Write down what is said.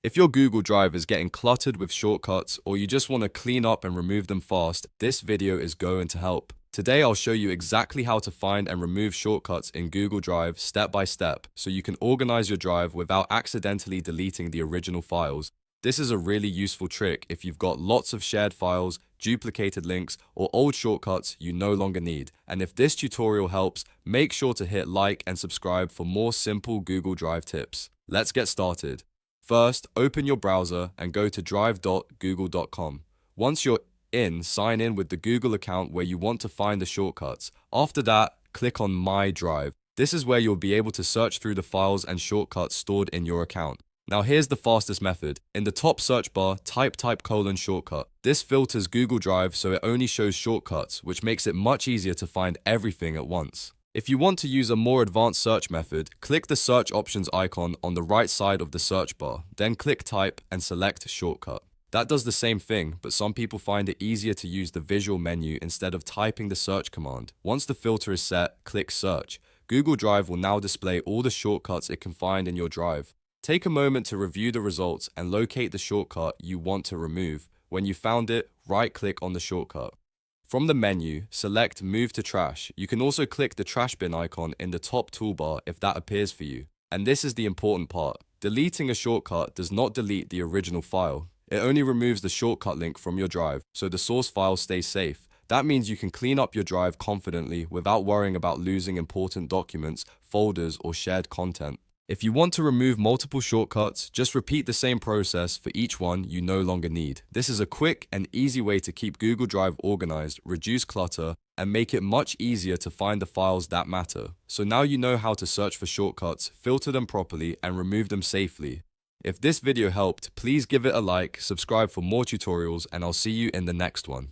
If your Google Drive is getting cluttered with shortcuts or you just want to clean up and remove them fast, this video is going to help. Today I'll show you exactly how to find and remove shortcuts in Google Drive step by step so you can organize your drive without accidentally deleting the original files. This is a really useful trick if you've got lots of shared files, duplicated links, or old shortcuts you no longer need. And if this tutorial helps, make sure to hit like and subscribe for more simple Google Drive tips. Let's get started. First, open your browser and go to drive.google.com. Once you're in, sign in with the Google account where you want to find the shortcuts. After that, click on My Drive. This is where you'll be able to search through the files and shortcuts stored in your account. Now here's the fastest method. In the top search bar, type shortcut. This filters Google Drive so it only shows shortcuts, which makes it much easier to find everything at once. If you want to use a more advanced search method, click the search options icon on the right side of the search bar, then click type and select shortcut. That does the same thing, but some people find it easier to use the visual menu instead of typing the search command. Once the filter is set, click search. Google Drive will now display all the shortcuts it can find in your drive. Take a moment to review the results and locate the shortcut you want to remove. When you found it, right-click on the shortcut. From the menu, select Move to Trash. You can also click the trash bin icon in the top toolbar if that appears for you. And this is the important part. Deleting a shortcut does not delete the original file. It only removes the shortcut link from your drive, so the source file stays safe. That means you can clean up your drive confidently without worrying about losing important documents, folders, or shared content. If you want to remove multiple shortcuts, just repeat the same process for each one you no longer need. This is a quick and easy way to keep Google Drive organized, reduce clutter, and make it much easier to find the files that matter. So now you know how to search for shortcuts, filter them properly, and remove them safely. If this video helped, please give it a like, subscribe for more tutorials, and I'll see you in the next one.